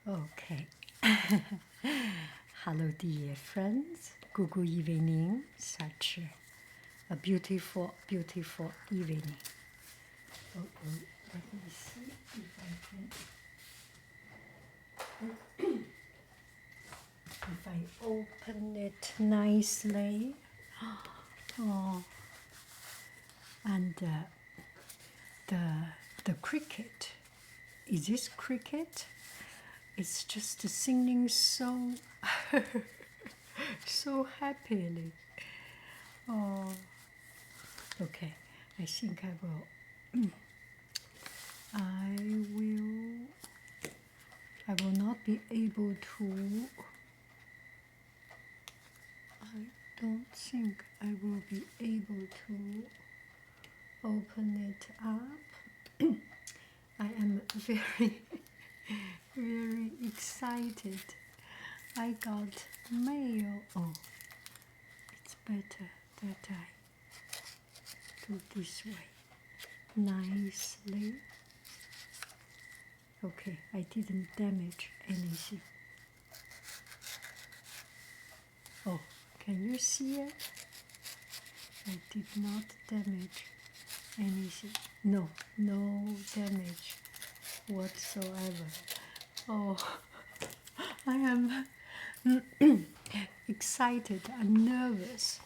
Okay. Hello, dear friends. Good evening. Such a beautiful, beautiful evening. Let me see if I open it nicely. Oh, and the cricket. Is this cricket? It's just singing so so happily. Oh, okay. I think I will. I will not be able to. I don't think I will be able to open it up. I am very, very excited. I got mail. Oh, it's better that I do this way nicely. Okay, I didn't damage anything. Oh, can you see it? I did not damage anything. No damage whatsoever. Oh, I am excited and nervous.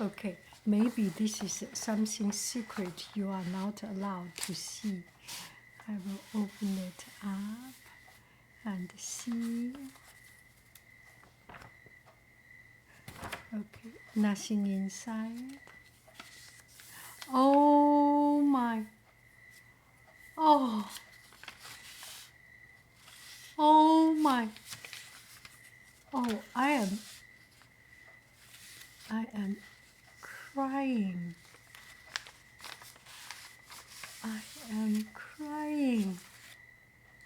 Okay, maybe this is something secret you are not allowed to see. I will open it up and see. Okay, nothing inside. Oh my. Oh. Oh my. Oh, I am crying. I am crying.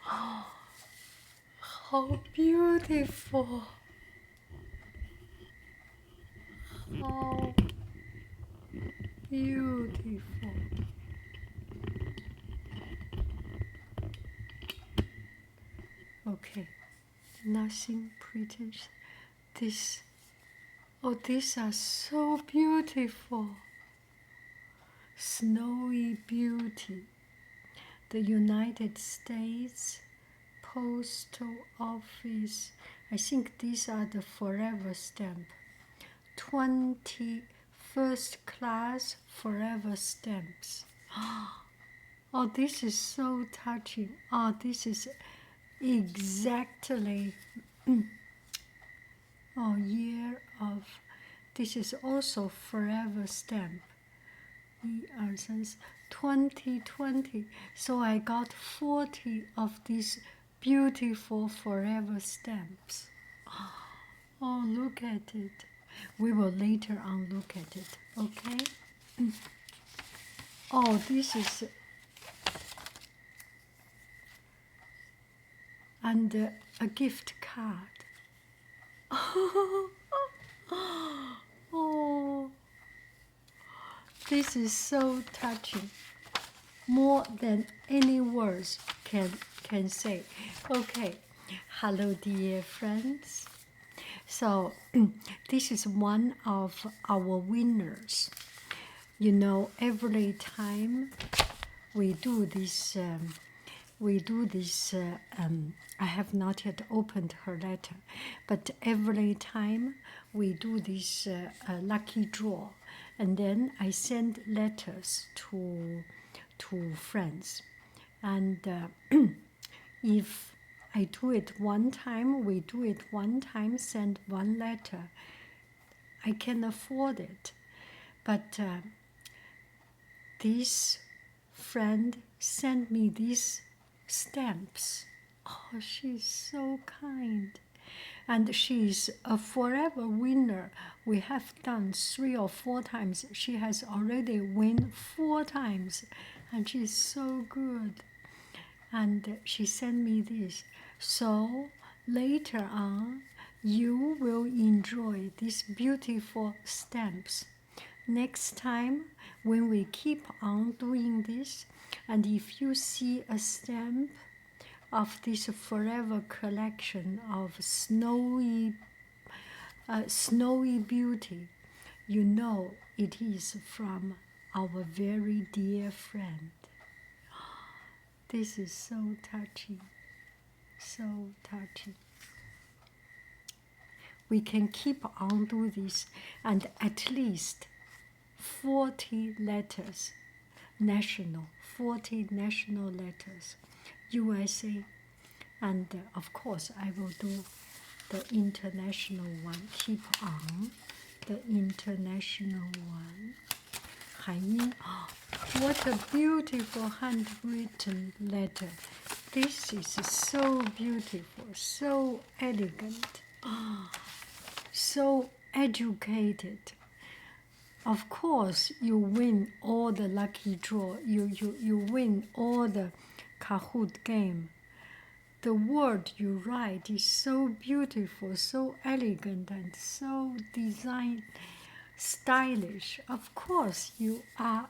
Oh, how beautiful. How beautiful. Okay, nothing pretentious. These are so beautiful. Snowy beauty. The United States Postal Office. I think these are the forever stamp. 20 first class forever stamps. Oh, this is so touching. Oh, this is exactly year of. This is also forever stamp. 2020. So I got 40 of these beautiful forever stamps. Oh, look at it. We will later on look at it, okay? Oh, this is. And a gift card. Oh, this is so touching. More than any words can say. Okay, hello, dear friends. So this is one of our winners. You know, every time we do this, I have not yet opened her letter, but every time we do this lucky draw, and then I send letters to friends, and if I do it one time, we do it one time, send one letter, I can afford it. But this friend sent me these stamps. Oh, she's so kind. And she's a forever winner. We have done 3 or 4 times. She has already won 4 times. And she's so good. And she sent me this. So later on, you will enjoy these beautiful stamps. Next time, when we keep on doing this, and if you see a stamp of this forever collection of snowy beauty, you know it is from our very dear friend. This is so touching, so touching. We can keep on do this, and at least 40 letters, 40 national letters, USA, and of course I will do the international one. Keep on the international one. Haiyin, what a beautiful handwritten letter. This is so beautiful, so elegant, so educated. Of course, you win all the lucky draw. You win all the Kahoot game. The word you write is so beautiful, so elegant, and so design stylish. Of course, you are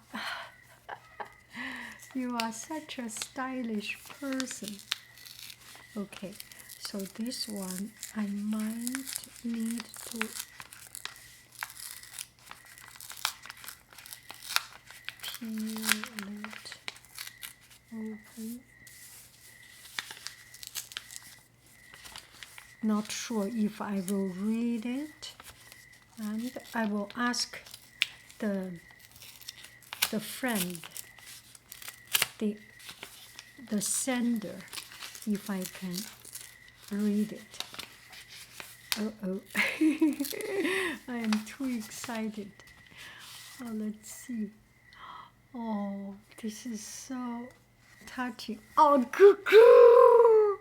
you are such a stylish person. Okay, so this one I might need to peel it open. Not sure if I will read it, and I will ask the friend, the sender, if I can read it. Oh, I am too excited. Oh, let's see. Oh, this is so touching. Oh, cuckoo!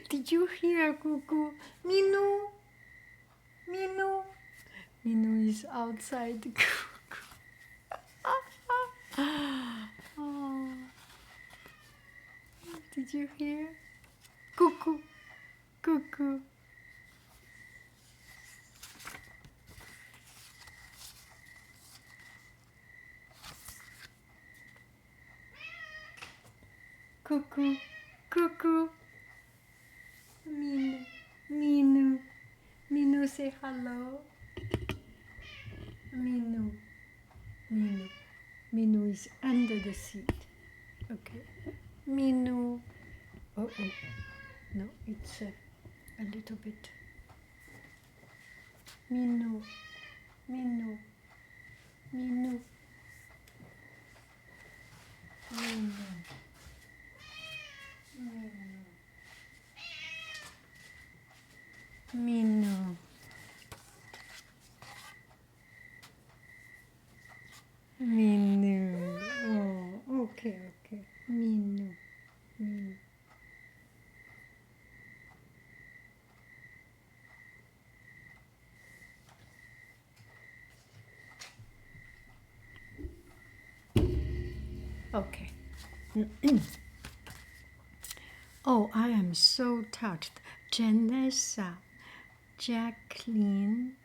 Did you hear, cuckoo? Minu, Minu. Minu is outside. Oh, did you hear? Cuckoo, cuckoo. Cuckoo, cuckoo. Minu, Minu. Minu, say hello. Minu, Minu. Minu is under the seat. Okay. Minu. Oh. No, it's a little bit. Minu, Minu, Minu. Minu. Minu. Minu. Oh, okay. Minu. Minu. Okay. Oh, I am so touched. Janessa, Jacqueline,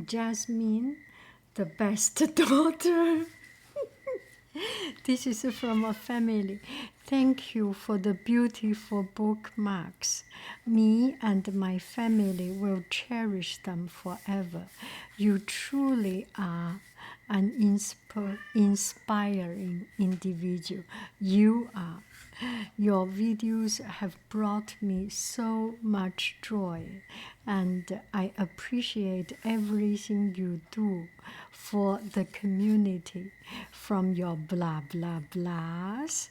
Jasmine, the best daughter. This is from a family. Thank you for the beautiful bookmarks. Me and my family will cherish them forever. You truly are an inspiring individual. You are. Your videos have brought me so much joy, and I appreciate everything you do for the community, from your blah blah blahs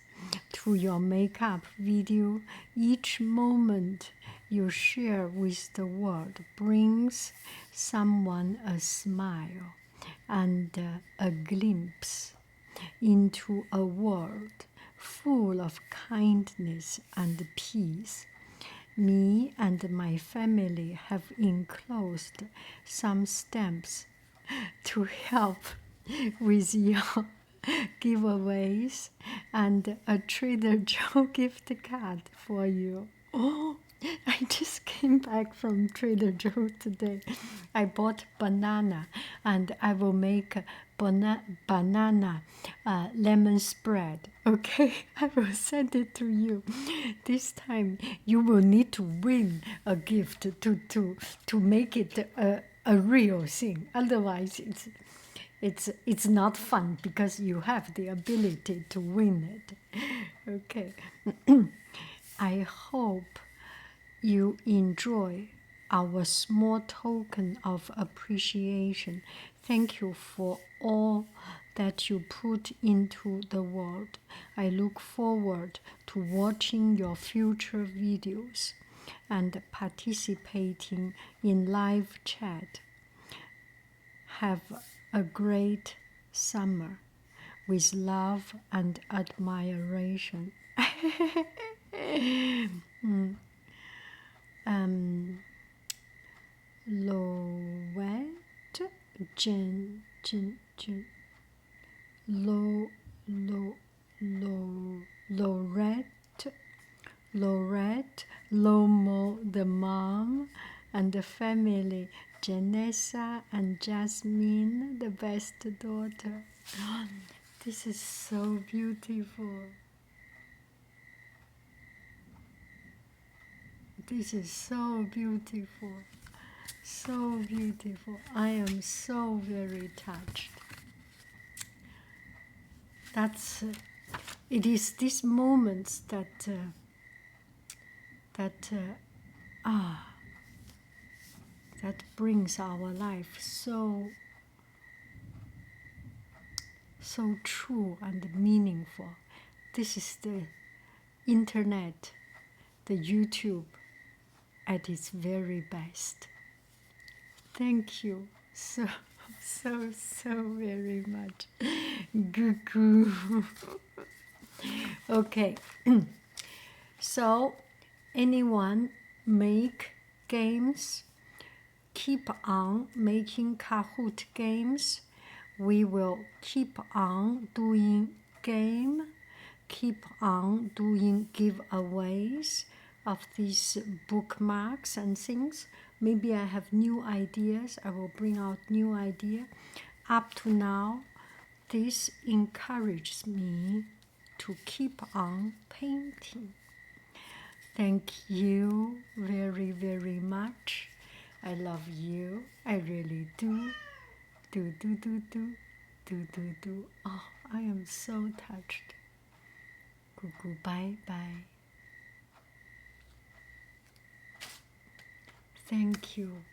to your makeup video. Each moment you share with the world brings someone a smile and a glimpse into a world full of kindness and peace. Me and my family have enclosed some stamps to help with your giveaways and a Trader Joe gift card for you. Oh, I just came back from Trader Joe's today. I bought banana, and I will make a banana lemon spread. Okay, I will send it to you. This time you will need to win a gift to make it a real thing. Otherwise, it's not fun because you have the ability to win it. Okay. I hope you enjoy our small token of appreciation. Thank you for all that you put into the world. I look forward to watching your future videos and participating in live chat. Have a great summer with love and admiration. Lowette, Lo, Lo, Lorette, Lomo, the mom, and the family, Janessa and Jasmine, the best daughter. This is so beautiful. This is so beautiful. So beautiful. I am so very touched. It is these moments that brings our life so true and meaningful. This is the internet, the YouTube at its very best. Thank you so very much. Goo. Okay. So, anyone make games? Keep on making Kahoot games. We will keep on doing game, keep on doing giveaways of these bookmarks and things. Maybe I have new ideas. I will bring out new idea. Up to now, this encourages me to keep on painting. Thank you very, very much. I love you. I really do. Do. Oh, I am so touched. Goo. Bye. Thank you.